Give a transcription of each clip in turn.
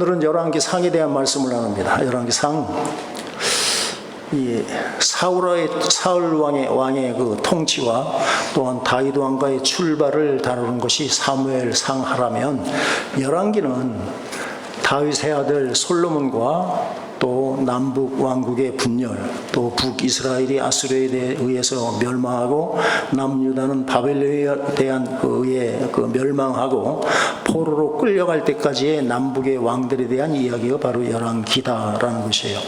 오늘은 열왕기 상에 대한 말씀을 나눕니다. 열왕기 상, 이 사울 왕의 그 통치와 또한 다윗 왕가의 출발을 다루는 것이 사무엘 상하라면, 열왕기는 다윗의 아들 솔로몬과 또 남북 왕국의 분열, 또 북이스라엘이 아수르에 의해서 멸망하고 남유다는 바벨론에 대한 의해 멸망하고 포로로 끌려갈 때까지의 남북의 왕들에 대한 이야기가 바로 열왕기다라는 것이에요.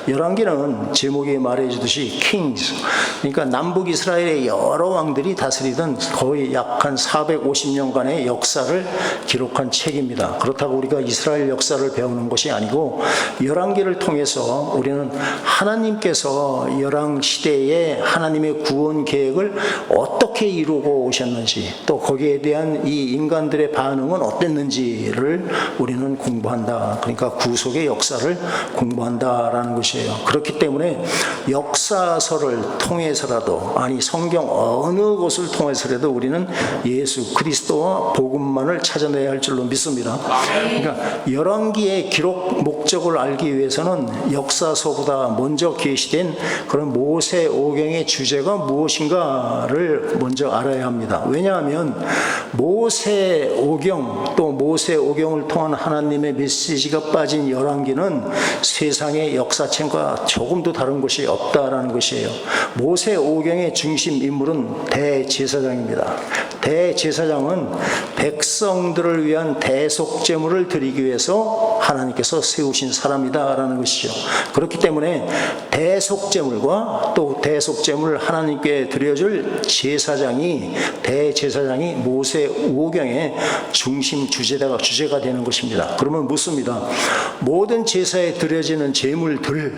열왕기는 제목이 말해주듯이 Kings, 그러니까 남북 이스라엘의 여러 왕들이 다스리던 거의 약 한 450년간의 역사를 기록한 책입니다. 그렇다고 우리가 이스라엘 역사를 배우는 것이 아니고, 열왕기를 통해서 우리는 하나님께서 열왕 시대에 하나님의 구원 계획을 어떻게 이루고 오셨는지, 또 거기에 대한 이 인간들의 반응은 어땠는지를 우리는 공부한다. 그러니까 구속의 역사를 공부한다라는 것이에요. 그렇기 때문에 역사서를 통해서라도, 아니 성경 어느 곳을 통해서라도 우리는 예수 그리스도와 복음만을 찾아내야 할 줄로 믿습니다. 그러니까 열왕기의 기록 목적을 알기 위해서는 역사서보다 먼저 계시된 그런 모세 오경의 주제가 무엇인가를 먼저 알아야 합니다. 왜냐하면 모세 오경, 또 모세 오경을 통한 하나님의 메시지가 빠진 열왕기는 세상의 역사책과 조금도 다른 것이 없다라는 것이에요. 모세 오경의 중심 인물은 대제사장입니다. 대제사장은 백성들을 위한 대속제물을 드리기 위해서 하나님께서 세우신 사람이다라는 것이죠. 그렇기 때문에 대속제물과 또 대속제물을 하나님께 드려줄 대제사장이 모세 오경의 중심 주제가 되는 것입니다. 그러면 묻습니다. 모든 제사에 드려지는 제물들,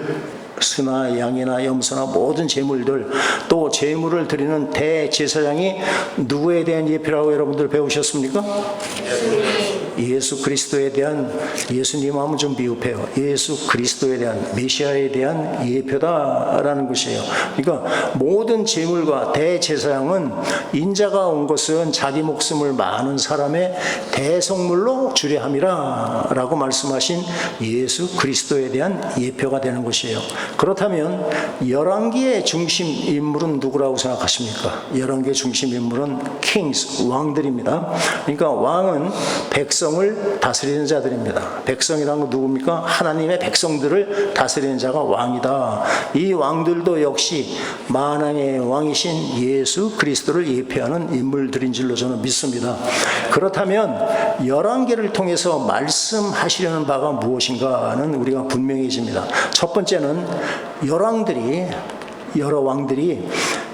스나 양이나 염소나 모든 제물들, 또 제물을 드리는 대제사장이 누구에 대한 예표라고 여러분들 배우셨습니까? 예수 그리스도에 대한, 예수님 하면 좀 미흡해요. 예수 그리스도에 대한, 메시아에 대한 예표다라는 것이에요. 그러니까 모든 제물과 대제사장은 인자가 온 것은 자기 목숨을 많은 사람의 대속물로 주려 함이라 라고 말씀하신 예수 그리스도에 대한 예표가 되는 것이에요. 그렇다면 열왕기의 중심 인물은 누구라고 생각하십니까? 열왕기의 중심 인물은 Kings, 왕들입니다. 그러니까 왕은 백성을 다스리는 자들입니다. 백성이라는 건 누굽니까? 하나님의 백성들을 다스리는 자가 왕이다. 이 왕들도 역시 만왕의 왕이신 예수 그리스도를 예표하는 인물들인 줄로 저는 믿습니다. 그렇다면 열왕기를 통해서 말씀하시려는 바가 무엇인가는 우리가 분명해집니다. 첫 번째는 여러 왕들이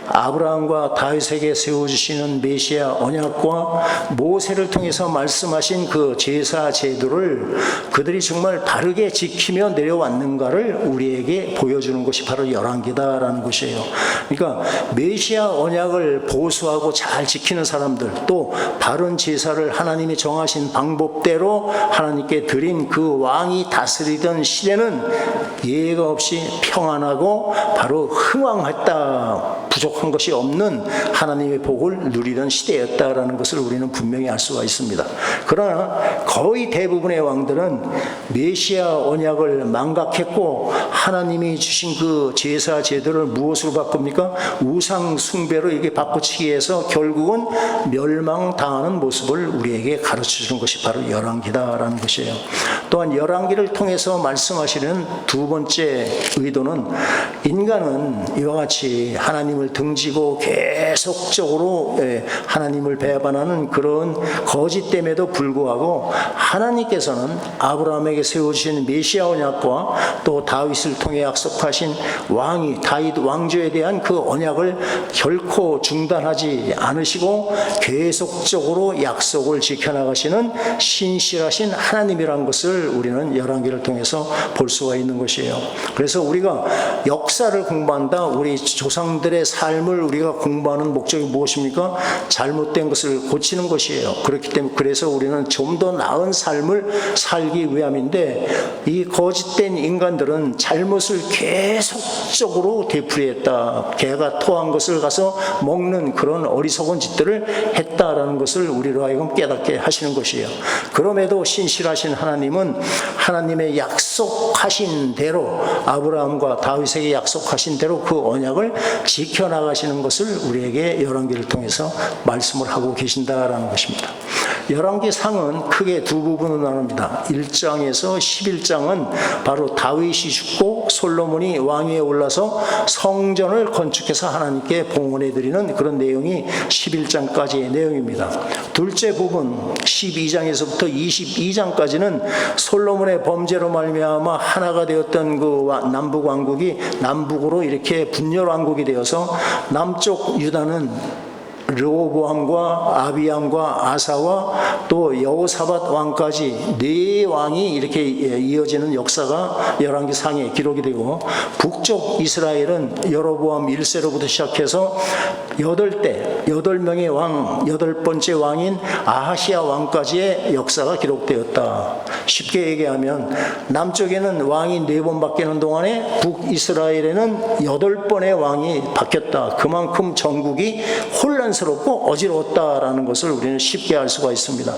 아브라함과 다윗에게 세워주시는 메시아 언약과 모세를 통해서 말씀하신 그 제사 제도를 그들이 정말 바르게 지키며 내려왔는가를 우리에게 보여주는 것이 바로 열왕기다라는 것이에요. 그러니까 메시아 언약을 보수하고 잘 지키는 사람들, 또 바른 제사를 하나님이 정하신 방법대로 하나님께 드린 그 왕이 다스리던 시대는 예외가 없이 평안하고 바로 흥왕했다, 부족한 것이 없는 하나님의 복을 누리던 시대였다라는 것을 우리는 분명히 알 수가 있습니다. 그러나 거의 대부분의 왕들은 메시아 언약을 망각했고 하나님이 주신 그 제사 제도를 무엇으로 바꿉니까? 우상 숭배로 이게 바꾸치기 해서 결국은 멸망당하는 모습을 우리에게 가르쳐주는 것이 바로 열왕기다라는 것이에요. 또한 열왕기를 통해서 말씀하시는 두 번째 의도는, 인간은 이와 같이 하나님을 등지고 계속적으로 하나님을 배반하는 그런 거짓됨에도 불구하고 하나님께서는 아브라함에게 세워주신 메시아 언약과 또 다윗을 통해 약속하신 왕이 다윗 왕조에 대한 그 언약을 결코 중단하지 않으시고 계속적으로 약속을 지켜나가시는 신실하신 하나님이라는 것을 우리는 열왕기를 통해서 볼 수가 있는 것이에요. 그래서 우리가 역사를 공부한다, 우리 조상들의 삶을 우리가 공부하는 목적이 무엇입니까? 잘못된 것을 고치는 것이에요. 그렇기 때문에 그래서 우리는 좀 더 나은 삶을 살기 위함인데, 이 거짓된 인간들은 잘못을 계속적으로 되풀이했다. 개가 토한 것을 가서 먹는 그런 어리석은 짓들을 했다라는 것을 우리로 하여금 깨닫게 하시는 것이에요. 그럼에도 신실하신 하나님은 하나님의 약속하신 대로, 아브라함과 다윗에게 약속하신 대로 그 언약을 지켜나가시는 것을 우리에게 열왕기를 통해서 말씀을 하고 계신다라는 것입니다. 열왕기 상은 크게 두 부분으로 나눕니다. 1장에서 11장은 바로 다윗이 죽고 솔로몬이 왕위에 올라서 성전을 건축해서 하나님께 봉헌해드리는 그런 내용이 11장까지의 내용입니다. 둘째 부분 12장에서부터 22장까지는 솔로몬의 범죄로 말미암아 하나가 되었던 그 남북 왕국이 남북으로 이렇게 분열 왕국이 되어서 남쪽 유다는 르호보암과 아비암과 아사와 또 여호사밧 왕까지 네 왕이 이렇게 이어지는 역사가 열왕기 상에 기록이 되고, 북쪽 이스라엘은 여로보암 1세로부터 시작해서 8명의 왕, 8번째 왕인 아하시아 왕까지의 역사가 기록되었다. 쉽게 얘기하면 남쪽에는 왕이 4번 바뀌는 동안에 북이스라엘에는 8번의 왕이 바뀌었다. 그만큼 전국이 혼란스럽고 어지러웠다라는 것을 우리는 쉽게 알 수가 있습니다.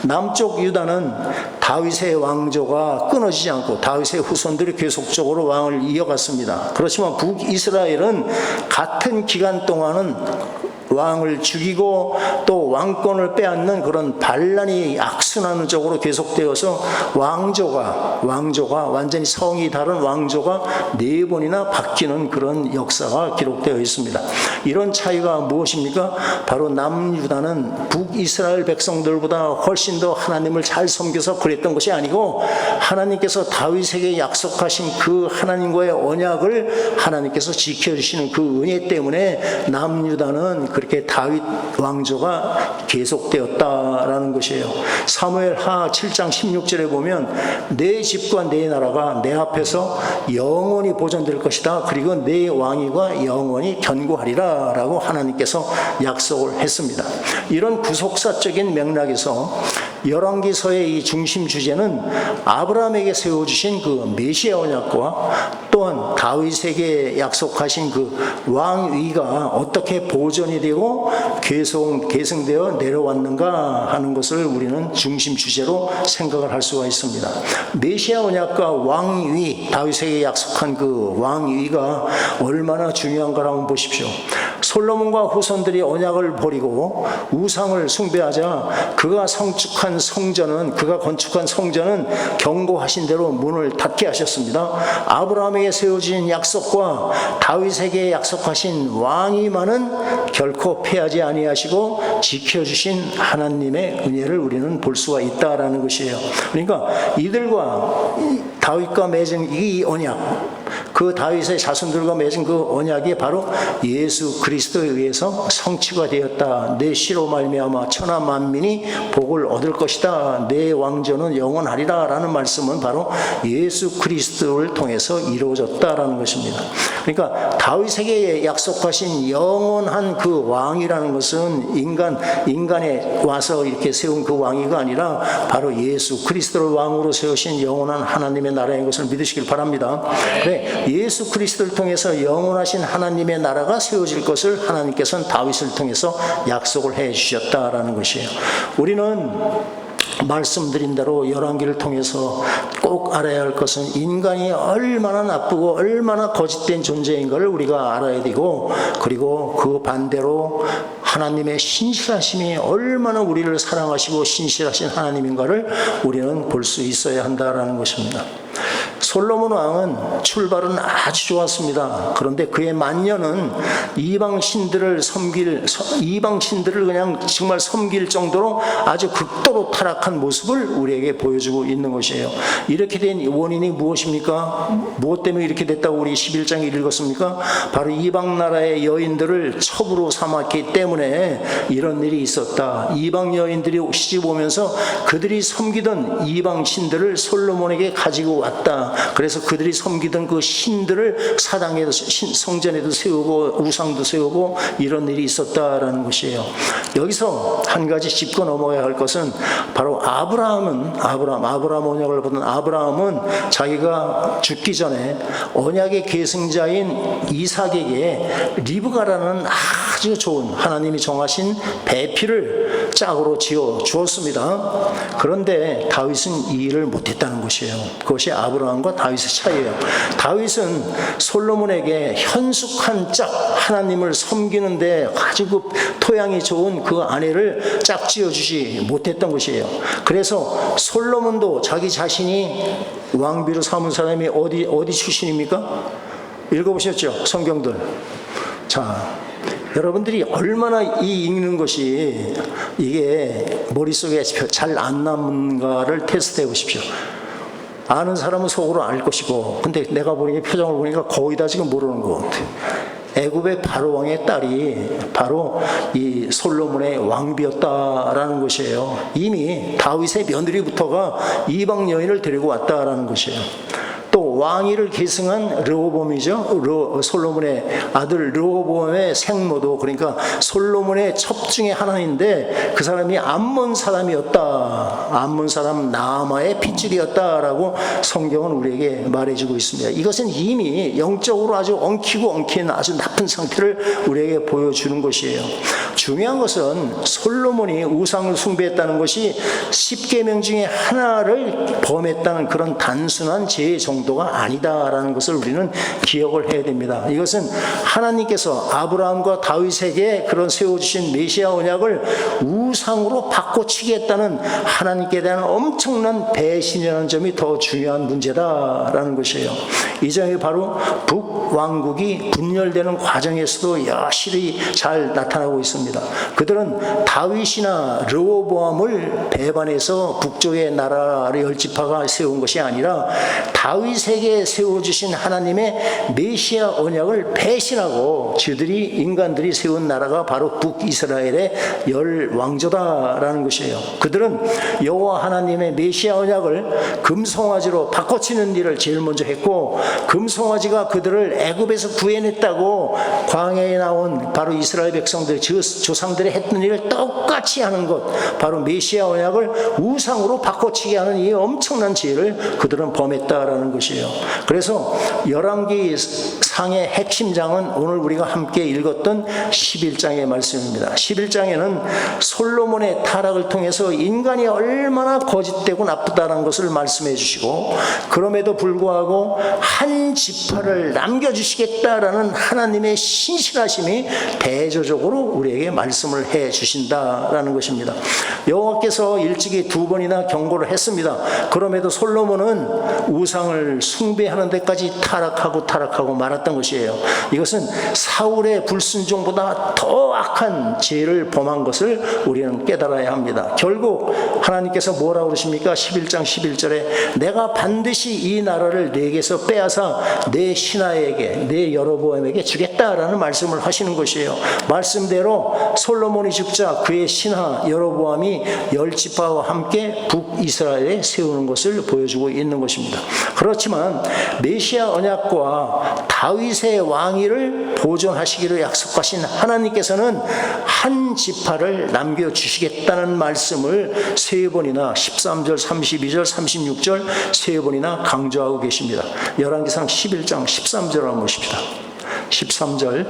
남쪽 유다는 다윗의 왕조가 끊어지지 않고 다윗의 후손들이 계속적으로 왕을 이어갔습니다. 그렇지만 북이스라엘은 같은 기간 동안은 왕을 죽이고 또 왕권을 빼앗는 그런 반란이 악순환 쪽으로 계속되어서 왕조가 완전히 성이 다른 왕조가 4번이나 바뀌는 그런 역사가 기록되어 있습니다. 이런 차이가 무엇입니까? 바로 남유다는 북이스라엘 백성들보다 훨씬 더 하나님을 잘 섬겨서 그랬던 것이 아니고, 하나님께서 다윗에게 약속하신 그 하나님과의 언약을 하나님께서 지켜주시는 그 은혜 때문에 남유다는 그렇게 다윗 왕조가 계속되었다라는 것이에요. 사무엘하 7장 16절에 보면 내 집과 내 나라가 내 앞에서 영원히 보존될 것이다. 그리고 내 왕위가 영원히 견고하리라 라고 하나님께서 약속을 했습니다. 이런 구속사적인 맥락에서 열왕기서의 이 중심 주제는 아브라함에게 세워주신 그 메시아 언약과 또한 다윗에게 약속하신 그 왕위가 어떻게 보존이 되고 계승되어 내려왔는가 하는 것을 우리는 중심 주제로 생각을 할 수가 있습니다. 메시아 언약과 왕위, 다윗에게 약속한 그 왕위가 얼마나 중요한가 한번 보십시오. 솔로몬과 후손들이 언약을 버리고 우상을 숭배하자 그가 건축한 성전은 경고하신 대로 문을 닫게 하셨습니다. 아브라함에게 세워진 약속과 다윗에게 약속하신 왕위만은 결코 패하지 아니하시고 지켜주신 하나님의 은혜를 우리는 볼 수가 있다라는 것이에요. 그러니까 이들과 다윗과 맺은 이 언약, 그 다윗의 자손들과 맺은 그 언약이 바로 예수 그리스도에 의해서 성취가 되었다. 내 씨로 말미암아 천하 만민이 복을 얻을 것이다. 내 왕조는 영원하리라 라는 말씀은 바로 예수 그리스도를 통해서 이루어졌다라는 것입니다. 그러니까 다윗에게 약속하신 영원한 그 왕이라는 것은 인간에 와서 이렇게 세운 그 왕위가 아니라 바로 예수 그리스도를 왕으로 세우신 영원한 하나님의 나라인 것을 믿으시길 바랍니다. 네, 예수 그리스도를 통해서 영원하신 하나님의 나라가 세워질 것을 하나님께서는 다윗을 통해서 약속을 해 주셨다라는 것이에요. 우리는 말씀드린 대로 열왕기를 통해서 꼭 알아야 할 것은 인간이 얼마나 나쁘고 얼마나 거짓된 존재인가를 우리가 알아야 되고, 그리고 그 반대로 하나님의 신실하심이 얼마나 우리를 사랑하시고 신실하신 하나님인가를 우리는 볼 수 있어야 한다는 것입니다. 솔로몬 왕은 출발은 아주 좋았습니다. 그런데 그의 만년은 이방신들을 그냥 정말 섬길 정도로 아주 극도로 타락한 모습을 우리에게 보여주고 있는 것이에요. 이렇게 된 원인이 무엇입니까? 무엇 때문에 이렇게 됐다고 우리 11장에 읽었습니까? 바로 이방 나라의 여인들을 첩으로 삼았기 때문에 이런 일이 있었다. 이방 여인들이 시집 오면서 그들이 섬기던 이방신들을 솔로몬에게 가지고 왔다. 그래서 그들이 섬기던 그 신들을 사당에도 성전에도 세우고 우상도 세우고 이런 일이 있었다라는 것이에요. 여기서 한 가지 짚고 넘어가야 할 것은 바로 아브라함 언약을 받은 아브라함은 자기가 죽기 전에 언약의 계승자인 이삭에게 리브가라는 아주 좋은 하나님이 정하신 배필을 짝으로 지어 주었습니다. 그런데 다윗은 이 일을 못했다는 것이에요. 그것이 아브라함과 다윗의 차이예요. 다윗은 솔로몬에게 현숙한 짝 하나님을 섬기는데 아주 그 토양이 좋은 그 아내를 짝 지어주지 못했던 것이에요. 그래서 솔로몬도 자기 자신이 왕비로 삼은 사람이 어디 출신입니까? 읽어보셨죠? 성경들. 자, 여러분들이 얼마나 이 읽는 것이 이게 머릿속에 잘 안 남는가를 테스트해 보십시오. 아는 사람은 속으로 알 것이고, 근데 내가 보니까 표정을 보니까 거의 다 지금 모르는 것 같아. 애굽의 바로 왕의 딸이 바로 이 솔로몬의 왕비였다라는 것이에요. 이미 다윗의 며느리부터가 이방 여인을 데리고 왔다라는 것이에요. 또 왕위를 계승한 르호보암이죠. 솔로몬의 아들 르호보암의 생모도, 그러니까 솔로몬의 첩 중에 하나인데 그 사람이 암몬 사람이었다. 암몬 사람 나아마의 핏줄이었다라고 성경은 우리에게 말해주고 있습니다. 이것은 이미 영적으로 아주 엉킨 아주 나쁜 상태를 우리에게 보여주는 것이에요. 중요한 것은 솔로몬이 우상을 숭배했다는 것이 10계명 중에 하나를 범했다는 그런 단순한 죄의 정도가 아니다라는 것을 우리는 기억을 해야 됩니다. 이것은 하나님께서 아브라함과 다윗에게 그런 세워주신 메시아 언약을 우상으로 바꿔치기했다는 하나님께 대한 엄청난 배신이라는 점이 더 중요한 문제다라는 것이에요. 이 점이 바로 북왕국이 분열되는 과정에서도 여실히 잘 나타나고 있습니다. 그들은 다윗이나 르호보암을 배반해서 북쪽의 나라를 열지파가 세운 것이 아니라 다윗에게 세워주신 하나님의 메시아 언약을 배신하고 인간들이 세운 나라가 바로 북이스라엘의 열왕조다라는 것이에요. 그들은 여호와 하나님의 메시아 언약을 금송아지로 바꿔치는 일을 제일 먼저 했고, 금송아지가 그들을 애굽에서 구해냈다고 광야에 나온 바로 이스라엘 백성들 조상들이 했던 일을 똑같이 하는 것, 바로 메시아 언약을 우상으로 바꿔치기 하는 이 엄청난 죄를 그들은 범했다라는 것이에요. 그래서 열왕기 상의 핵심장은 오늘 우리가 함께 읽었던 11장의 말씀입니다. 11장에는 솔로몬의 타락을 통해서 인간이 얼마나 거짓되고 나쁘다는 것을 말씀해 주시고, 그럼에도 불구하고 한 지파를 남겨주시겠다라는 하나님의 신실하심이 대조적으로 우리에게 말씀을 해 주신다라는 것입니다. 여호와께서 일찍이 2번이나 경고를 했습니다. 그럼에도 솔로몬은 우상을 숭배하는 데까지 타락하고 말았던 것이에요. 이것은 사울의 불순종보다 더 악한 죄를 범한 것을 우리는 깨달아야 합니다. 결국 하나님께서 뭐라고 그러십니까? 11장 11절에 내가 반드시 이 나라를 내게서 빼앗아 내 신하에게, 내 여로보암에게 주겠다라는 말씀을 하시는 것이에요. 말씀대로 솔로몬이 죽자 그의 신하 여로보암이 열지파와 함께 북이스라엘에 세우는 것을 보여주고 있는 것입니다. 그렇지만 메시아 언약과 다윗의 왕위를 보존하시기로 약속하신 하나님께서는 한 지파를 남겨주시겠다는 말씀을 3번이나 13절, 32절, 36절 3번이나 강조하고 계십니다. 열왕기상 11장 13절 한번 보십시다. 13절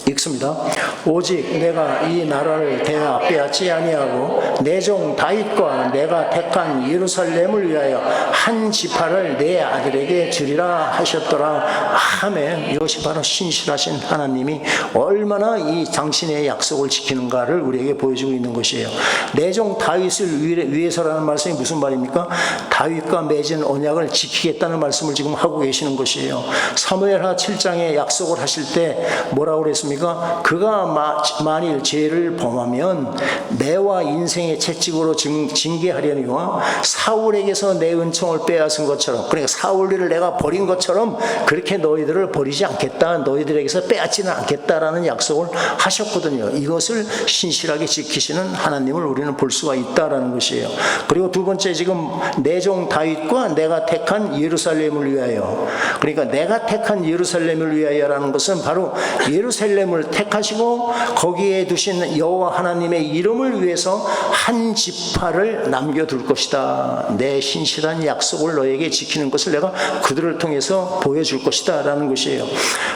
읽습니다. 오직 내가 이 나라를 대하 빼앗지 아니하고 내 종 다윗과 내가 택한 예루살렘을 위하여 한 지파를 내 아들에게 주리라 하셨더라. 아멘. 이것이 바로 신실하신 하나님이 얼마나 이 당신의 약속을 지키는가를 우리에게 보여주고 있는 것이에요. 내 종 다윗을 위해서라는 말씀이 무슨 말입니까? 다윗과 맺은 언약을 지키겠다는 말씀을 지금 하고 계시는 것이에요. 사무엘하 7장에 약속을 하실 때 뭐라고 그랬습니까? 어떻습니까? 그가 만일 죄를 범하면 내와 인생의 채찍으로 징계하려니와 사울에게서 내 은총을 빼앗은 것처럼, 그러니까 사울을 내가 버린 것처럼 그렇게 너희들을 버리지 않겠다, 너희들에게서 빼앗지는 않겠다라는 약속을 하셨거든요. 이것을 신실하게 지키시는 하나님을 우리는 볼 수가 있다라는 것이에요. 그리고 두 번째, 지금 내 종 다윗과 내가 택한 예루살렘을 위하여, 그러니까 내가 택한 예루살렘을 위하여라는 것은 바로 예루살렘을 택하시고 거기에 두신 여호와 하나님의 이름을 위해서 한 지파를 남겨둘 것이다. 내 신실한 약속을 너에게 지키는 것을 내가 그들을 통해서 보여줄 것이다 라는 것이에요.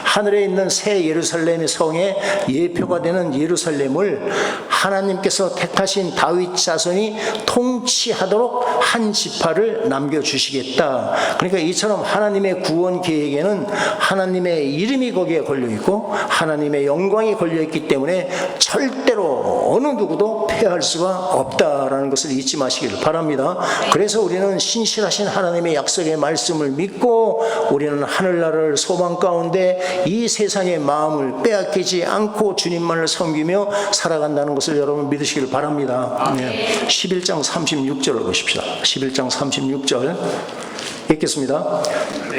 하늘에 있는 새 예루살렘의 성의 예표가 되는 예루살렘을 하나님께서 택하신 다윗 자손이 통치하도록 한 지파를 남겨주시겠다. 그러니까 이처럼 하나님의 구원 계획에는 하나님의 이름이 거기에 걸려있고 하나님의 영광이 걸려있기 때문에 절대로 어느 누구도 패할 수가 없다라는 것을 잊지 마시기를 바랍니다. 그래서 우리는 신실하신 하나님의 약속의 말씀을 믿고 우리는 하늘나라를 소망 가운데 이 세상의 마음을 빼앗기지 않고 주님만을 섬기며 살아간다는 것을 여러분 믿으시길 바랍니다. 11장 36절을 보십시다. 11장 36절 읽겠습니다.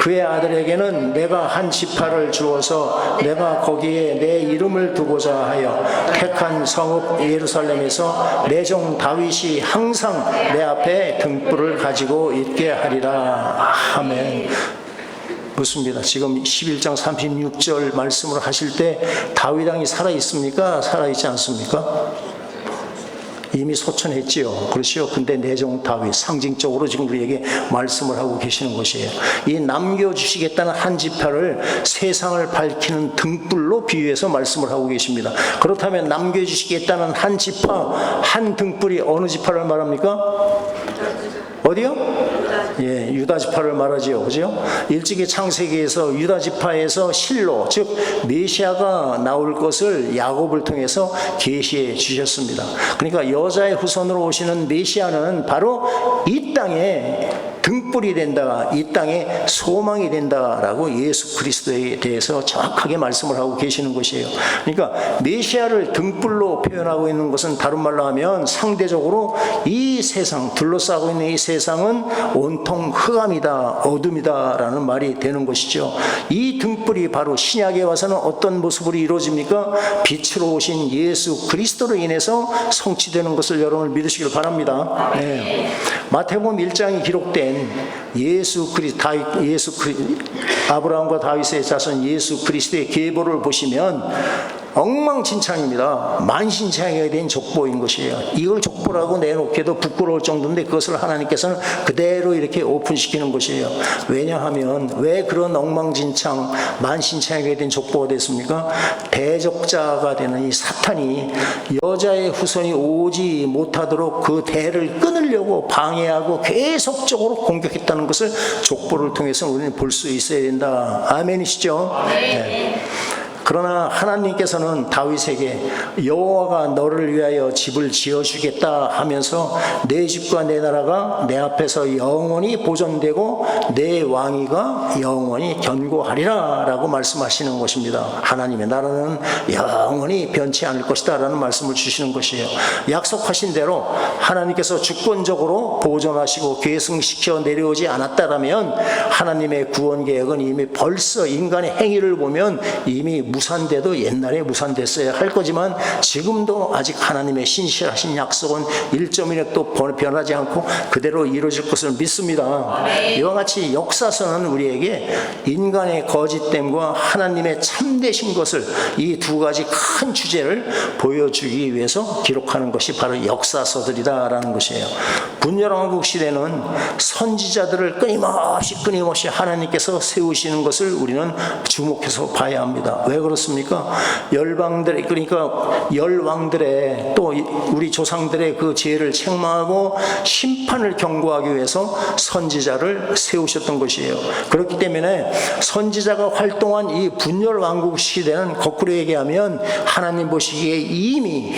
그의 아들에게는 내가 한 지파를 주어서 내가 거기에 내 이름을 두고자 하여 택한 성읍 예루살렘에서 내 종 다윗이 항상 내 앞에 등불을 가지고 있게 하리라. 아멘. 묻습니다. 지금 11장 36절 말씀을 하실 때 다윗 왕이 살아있습니까? 살아있지 않습니까? 이미 소천했지요. 그렇죠. 근데 내 종 다윗, 상징적으로 지금 우리에게 말씀을 하고 계시는 것이에요. 이 남겨주시겠다는 한 지파를 세상을 밝히는 등불로 비유해서 말씀을 하고 계십니다. 그렇다면 남겨주시겠다는 한 지파, 한 등불이 어느 지파를 말합니까? 어디요? 예, 유다 지파를 말하지요. 그죠? 일찍이 창세기에서 유다 지파에서 실로, 즉 메시아가 나올 것을 야곱을 통해서 계시해 주셨습니다. 그러니까 여자의 후손으로 오시는 메시아는 바로 이 땅에 등불이 된다, 이 땅에 소망이 된다라고 예수 그리스도에 대해서 정확하게 말씀을 하고 계시는 것이에요. 그러니까 메시아를 등불로 표현하고 있는 것은 다른 말로 하면 상대적으로 이 세상, 둘러싸고 있는 이 세상은 온통 흑암이다, 어둠이다 라는 말이 되는 것이죠. 이 등불이 바로 신약에 와서는 어떤 모습으로 이루어집니까? 빛으로 오신 예수 그리스도로 인해서 성취되는 것을 여러분 믿으시길 바랍니다. 네. 마태복음 1장이 기록된 아브라함과 다윗의 자손 예수 그리스도의 계보를 보시면 엉망진창입니다. 만신창이가 된 족보인 것이에요. 이걸 족보라고 내놓기도 부끄러울 정도인데 그것을 하나님께서는 그대로 이렇게 오픈시키는 것이에요. 왜냐하면 왜 그런 엉망진창, 만신창이가 된 족보가 됐습니까? 대적자가 되는 이 사탄이 여자의 후손이 오지 못하도록 그 대를 끊으려고 방해하고 계속적으로 공격했다는 것을 족보를 통해서 우리는 볼 수 있어야 된다. 아멘이시죠? 네. 그러나 하나님께서는 다윗에게 여호와가 너를 위하여 집을 지어주겠다 하면서 내 집과 내 나라가 내 앞에서 영원히 보존되고 내 왕위가 영원히 견고하리라 라고 말씀하시는 것입니다. 하나님의 나라는 영원히 변치 않을 것이다 라는 말씀을 주시는 것이에요. 약속하신 대로 하나님께서 주권적으로 보존하시고 계승시켜 내려오지 않았다라면 하나님의 구원 계획은 이미 벌써 인간의 행위를 보면 이미 무산돼도 옛날에 무산됐어야 할 거지만 지금도 아직 하나님의 신실하신 약속은 1.1획도 변하지 않고 그대로 이루어질 것을 믿습니다. 이와 같이 역사서는 우리에게 인간의 거짓됨과 하나님의 참되신 것을, 이 두 가지 큰 주제를 보여주기 위해서 기록하는 것이 바로 역사서들이다라는 것이에요. 분열왕국 시대는 선지자들을 끊임없이 하나님께서 세우시는 것을 우리는 주목해서 봐야 합니다. 왜 그렇습니까? 열방들의, 그러니까 열왕들의 또 우리 조상들의 그 죄를 책망하고 심판을 경고하기 위해서 선지자를 세우셨던 것이에요. 그렇기 때문에 선지자가 활동한 이 분열왕국 시대는 거꾸로 얘기하면 하나님 보시기에 이미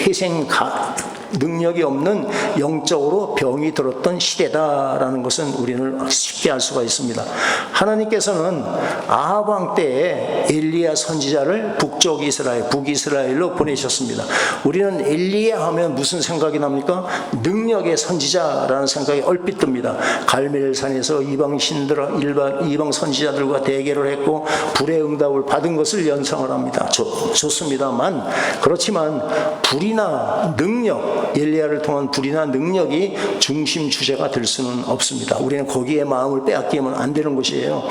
능력이 없는 영적으로 병이 들었던 시대다라는 것은 우리는 쉽게 알 수가 있습니다. 하나님께서는 아합 왕 때에 엘리야 선지자를 북쪽 이스라엘, 북이스라엘로 보내셨습니다. 우리는 엘리야 하면 무슨 생각이 납니까? 능력의 선지자라는 생각이 얼핏 듭니다. 갈멜산에서 이방 선지자들과 대결을 했고 불의 응답을 받은 것을 연상을 합니다. 좋습니다만, 그렇지만 불이나 능력, 엘리야를 통한 불이나 능력이 중심 주제가 될 수는 없습니다. 우리는 거기에 마음을 빼앗기면 안 되는 것이에요.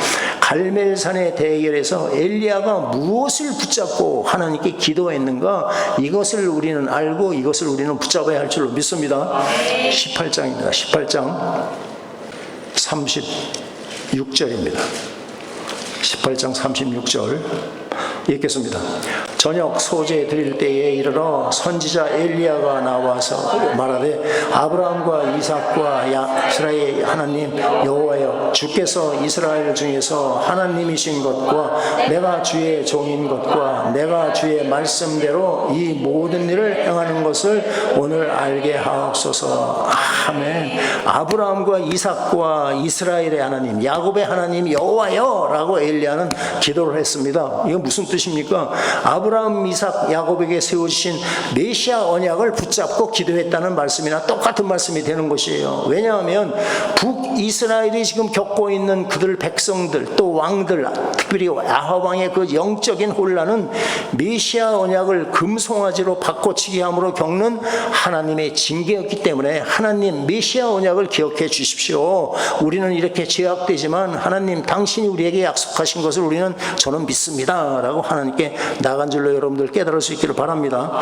갈멜산의 대결에서 엘리야가 무엇을 붙잡고 하나님께 기도했는가, 이것을 우리는 알고 이것을 우리는 붙잡아야 할 줄로 믿습니다. 18장입니다. 18장 36절입니다. 18장 36절 읽겠습니다. 저녁 소재 드릴 때에 이르러 선지자 엘리야가 나와서 말하되 아브라함과 이삭과 이스라엘 하나님 여호와여, 주께서 이스라엘 중에서 하나님이신 것과 내가 주의 종인 것과 내가 주의 말씀대로 이 모든 일을 행하는 것을 오늘 알게 하옵소서. 아멘. 아브라함과 이삭과 이스라엘의 하나님, 야곱의 하나님 여호와여 라고 엘리야는 기도를 했습니다. 이건 무슨 뜻입니까? 아브라함, 이삭, 야곱에게 세워주신 메시아 언약을 붙잡고 기도했다는 말씀이나 똑같은 말씀이 되는 것이에요. 왜냐하면 북이스라엘이 지금 겪고 있는 그들 백성들, 또 왕들, 특별히 아합 왕의 그 영적인 혼란은 메시아 언약을 금송아지로 바꿔치기 함으로 겪는 하나님의 징계였기 때문에 하나님 메시아 언약을 기억해 주십시오. 우리는 이렇게 제약되지만 하나님 당신이 우리에게 약속하신 것을 우리는 저는 믿습니다 라고 하나님께 나간 줄로 여러분들 깨달을 수 있기를 바랍니다.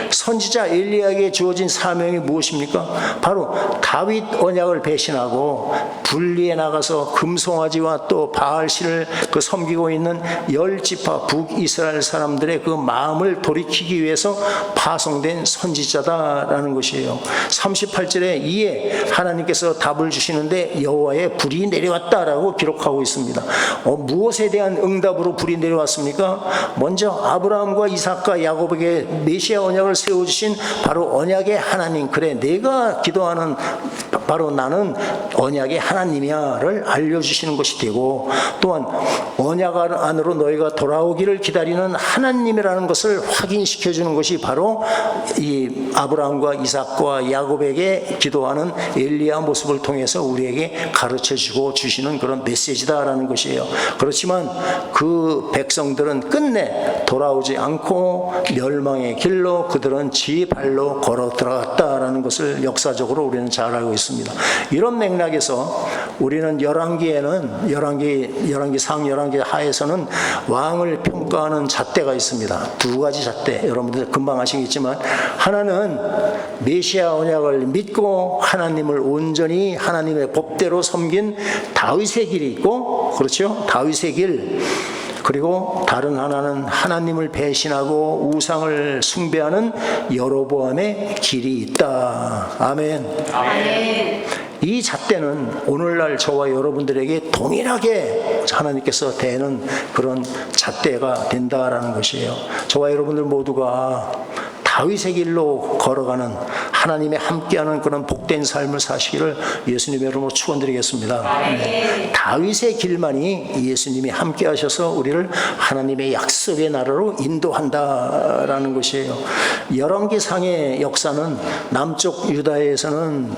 선지자 엘리야에게 주어진 사명이 무엇입니까? 바로 다윗 언약을 배신하고 분리해 나가서 금송아지와 또 바알신을 섬기고 있는 10지파 북이스라엘 사람들의 그 마음을 돌이키기 위해서 파송된 선지자다라는 것이에요. 38절에 이에 하나님께서 답을 주시는데 여호와의 불이 내려왔다라고 기록하고 있습니다. 무엇에 대한 응답으로 불이 내려왔습니까? 먼저 아브라함과 이삭과 야곱에게 메시아 언약을 세워주신 바로 언약의 하나님, 그래 내가 기도하는 바로 나는 언약의 하나님이야를 알려주시는 것이 되고, 또한 언약 안으로 너희가 돌아오기를 기다리는 하나님이라는 것을 확인시켜주는 것이 바로 이 아브라함과 이삭과 야곱에게 기도하는 엘리야 모습을 통해서 우리에게 가르쳐주고 주시는 그런 메시지다라는 것이에요. 그렇지만 그 백성들은 끝내 돌아오지 않고 멸망의 길로 그들은 지 발로 걸어 들어갔다라는 것을 역사적으로 우리는 잘 알고 있습니다. 이런 맥락에서 우리는 열왕기에는 열왕기 하에서는 왕을 평가하는 잣대가 있습니다. 두 가지 잣대, 여러분들 금방 아시겠지만, 하나는 메시아 언약을 믿고 하나님을 온전히 하나님의 법대로 섬긴 다윗의 길이 있고, 그렇죠? 다윗의 길. 그리고 다른 하나는 하나님을 배신하고 우상을 숭배하는 여로보암의 길이 있다. 아멘. 아멘. 이 잣대는 오늘날 저와 여러분들에게 동일하게 하나님께서 대는 그런 잣대가 된다라는 것이에요. 저와 여러분들 모두가 다윗의 길로 걸어가는 하나님의 함께하는 그런 복된 삶을 사시기를 예수님의 이름으로 축원드리겠습니다. 다윗의 길만이 예수님이 함께하셔서 우리를 하나님의 약속의 나라로 인도한다라는 것이에요. 열왕기상의 역사는 남쪽 유다에서는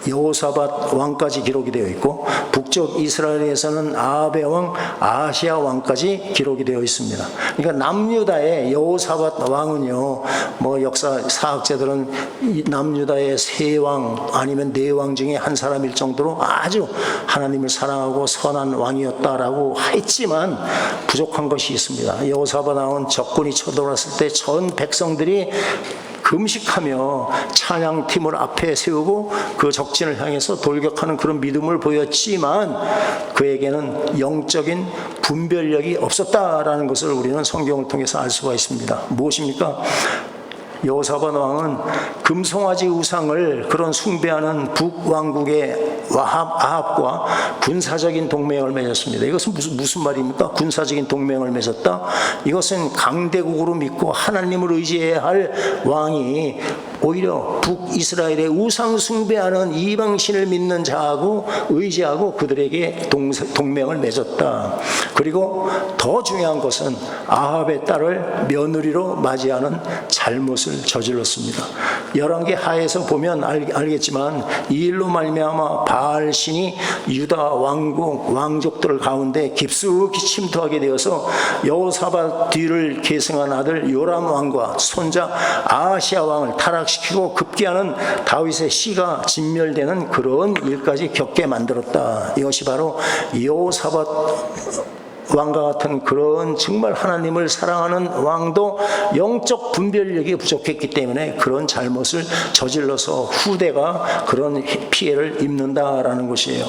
여호사밧 왕까지 기록이 되어 있고, 북쪽 이스라엘에서는 아합의 왕 아하시야 왕까지 기록이 되어 있습니다. 그러니까 남유다의 여호사밧 왕은요, 역사 사학자들은 남유다의 세 왕 아니면 네 왕 중에 한 사람일 정도로 아주 하나님을 사랑하고 선한 왕이었다라고 했지만 부족한 것이 있습니다. 여호사밧 왕은 적군이 쳐들어왔을 때 전 백성들이 금식하며 찬양팀을 앞에 세우고 그 적진을 향해서 돌격하는 그런 믿음을 보였지만 그에게는 영적인 분별력이 없었다라는 것을 우리는 성경을 통해서 알 수가 있습니다. 무엇입니까? 여호사밧 왕은 금송아지 우상을 그런 숭배하는 북왕국의 아합과 군사적인 동맹을 맺었습니다. 이것은 무슨 말입니까? 군사적인 동맹을 맺었다? 이것은 강대국으로 믿고 하나님을 의지해야 할 왕이 오히려 북이스라엘의 우상 숭배하는 이방신을 믿는 자하고 의지하고 그들에게 동맹을 맺었다. 그리고 더 중요한 것은 아합의 딸을 며느리로 맞이하는 잘못을 저질렀습니다. 열왕기 하에서 보면 알겠지만 이 일로 말미암아 바알 신이 유다 왕족들 가운데 깊숙이 침투하게 되어서 여호사밧 뒤를 계승한 아들 요람 왕과 손자 아하시야 왕을 타락시키고 급기야는 다윗의 씨가 진멸되는 그런 일까지 겪게 만들었다. 이것이 바로 여호사밧 왕과 같은 그런 정말 하나님을 사랑하는 왕도 영적 분별력이 부족했기 때문에 그런 잘못을 저질러서 후대가 그런 피해를 입는다라는 것이에요.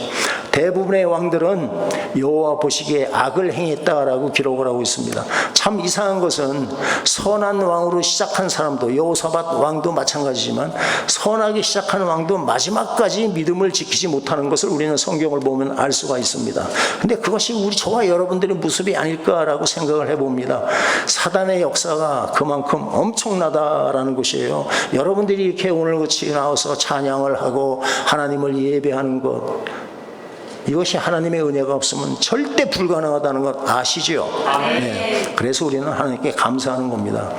대부분의 왕들은 여호와 보시기에 악을 행했다라고 기록을 하고 있습니다. 참 이상한 것은 선한 왕으로 시작한 사람도 여호사밧 왕도 마찬가지지만 선하게 시작하는 왕도 마지막까지 믿음을 지키지 못하는 것을 우리는 성경을 보면 알 수가 있습니다. 근데 그것이 저와 여러분들의 모습이 아닐까라고 생각을 해봅니다. 사단의 역사가 그만큼 엄청나다라는 것이에요. 여러분들이 이렇게 오늘같이 나와서 찬양을 하고 하나님을 예배하는 것, 이것이 하나님의 은혜가 없으면 절대 불가능하다는 것 아시죠? 네. 그래서 우리는 하나님께 감사하는 겁니다.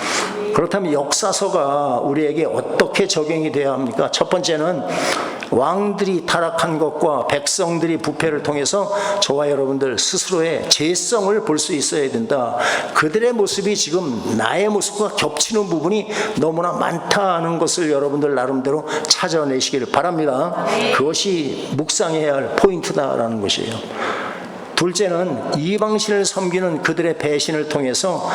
그렇다면 역사서가 우리에게 어떻게 적용이 되어야 합니까? 첫 번째는 왕들이 타락한 것과 백성들이 부패를 통해서 저와 여러분들 스스로의 죄성을 볼 수 있어야 된다. 그들의 모습이 지금 나의 모습과 겹치는 부분이 너무나 많다는 것을 여러분들 나름대로 찾아내시기를 바랍니다. 그것이 묵상해야 할 포인트다라는 것이에요. 둘째는 이방신을 섬기는 그들의 배신을 통해서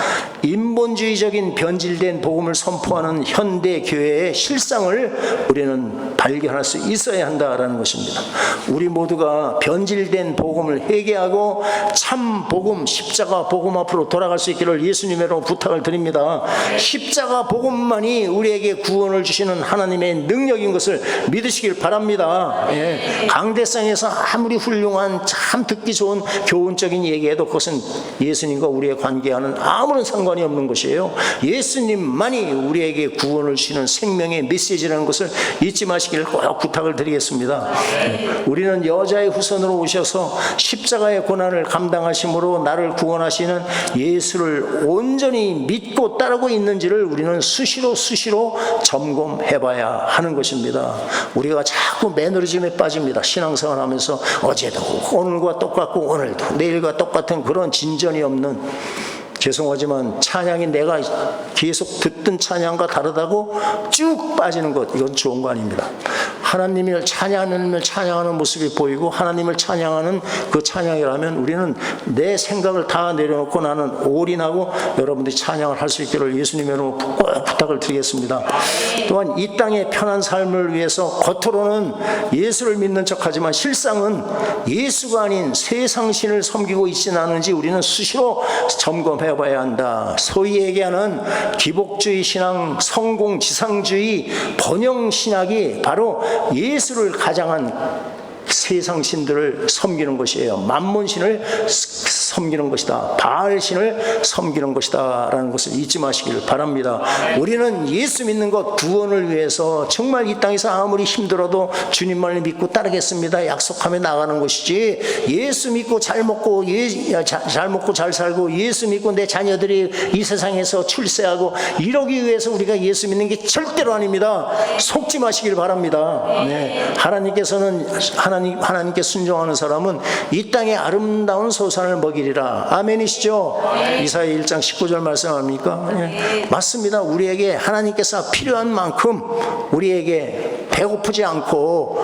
인본주의적인 변질된 복음을 선포하는 현대 교회의 실상을 우리는 발견할 수 있어야 한다라는 것입니다. 우리 모두가 변질된 복음을 회개하고 참 복음, 십자가 복음 앞으로 돌아갈 수 있기를 예수님으로 부탁을 드립니다. 십자가 복음만이 우리에게 구원을 주시는 하나님의 능력인 것을 믿으시길 바랍니다. 강대상에서 아무리 훌륭한 참 듣기 좋은 교훈적인 얘기해도 그것은 예수님과 우리의 관계와는 아무런 상관이 없는 것이에요. 예수님만이 우리에게 구원을 주시는 생명의 메시지라는 것을 잊지 마시기를 꼭 부탁을 드리겠습니다. 우리는 여자의 후손으로 오셔서 십자가의 고난을 감당하심으로 나를 구원하시는 예수를 온전히 믿고 따르고 있는지를 우리는 수시로 점검해 봐야 하는 것입니다. 우리가 자꾸 매너리즘에 빠집니다. 신앙생활 하면서 어제도 오늘과 똑같고 오늘도 내일과 똑같은 그런 진전이 없는, 죄송하지만 찬양이 내가 계속 듣던 찬양과 다르다고 쭉 빠지는 것, 이건 좋은 거 아닙니다. 하나님을 찬양하는 모습이 보이고 하나님을 찬양하는 그 찬양이라면 우리는 내 생각을 다 내려놓고 나는 올인하고 여러분들이 찬양을 할 수 있기를 예수님으로 꼭 부탁을 드리겠습니다. 또한 이 땅의 편한 삶을 위해서 겉으로는 예수를 믿는 척하지만 실상은 예수가 아닌 세상신을 섬기고 있지는 않은지 우리는 수시로 점검해 봐야 한다. 소위 얘기하는 기복주의 신앙, 성공지상주의, 번영신학이 바로 예수를 가장한 세상신들을 섬기는 것이에요. 만몬신을 섬기는 것이다. 바알신을 섬기는 것이다 라는 것을 잊지 마시기를 바랍니다. 우리는 예수 믿는 것, 구원을 위해서 정말 이 땅에서 아무리 힘들어도 주님만을 믿고 따르겠습니다 약속하며 나가는 것이지, 예수 믿고 잘 먹고 잘 살고 예수 믿고 내 자녀들이 이 세상에서 출세하고 이러기 위해서 우리가 예수 믿는 게 절대로 아닙니다. 속지 마시기를 바랍니다. 네. 하나님께 순종하는 사람은 이 땅의 아름다운 소산을 먹이리라. 아멘이시죠? 이사야 1장 19절 말씀합니까? 맞습니다. 우리에게 하나님께서 필요한 만큼 우리에게 배고프지 않고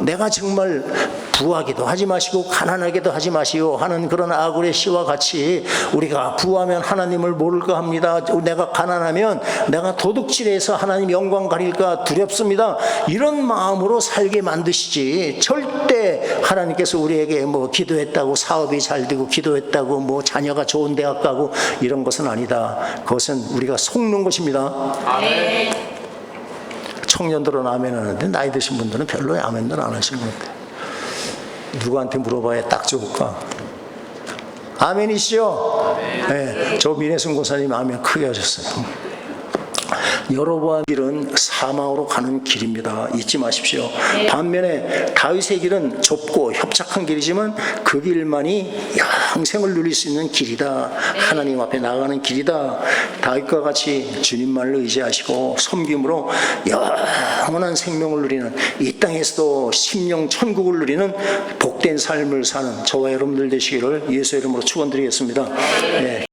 내가 정말 부하기도 하지 마시고 가난하게도 하지 마시오 하는 그런 아굴의 시와 같이 우리가 부하면 하나님을 모를까 합니다. 내가 가난하면 내가 도둑질해서 하나님 영광 가릴까 두렵습니다. 이런 마음으로 살게 만드시지, 절대 하나님께서 우리에게 뭐 기도했다고 사업이 잘 되고 기도했다고 뭐 자녀가 좋은 대학 가고 이런 것은 아니다. 그것은 우리가 속는 것입니다. 아멘. 청년들은 아멘 하는데 나이 드신 분들은 별로 아멘들 안 하시는 것 같아요. 누구한테 물어봐야 딱 좋을까? 아멘이시죠? 네, 저 민혜순 고사님 아멘 크게 하셨어요. 여로보암 길은 사망으로 가는 길입니다. 잊지 마십시오. 반면에 다윗의 길은 좁고 협착한 길이지만 그 길만이 영생을 누릴 수 있는 길이다. 하나님 앞에 나아가는 길이다. 다윗과 같이 주님만을 의지하시고 섬김으로 영원한 생명을 누리는, 이 땅에서도 심령 천국을 누리는 복된 삶을 사는 저와 여러분들 되시기를 예수의 이름으로 축원드리겠습니다. 네.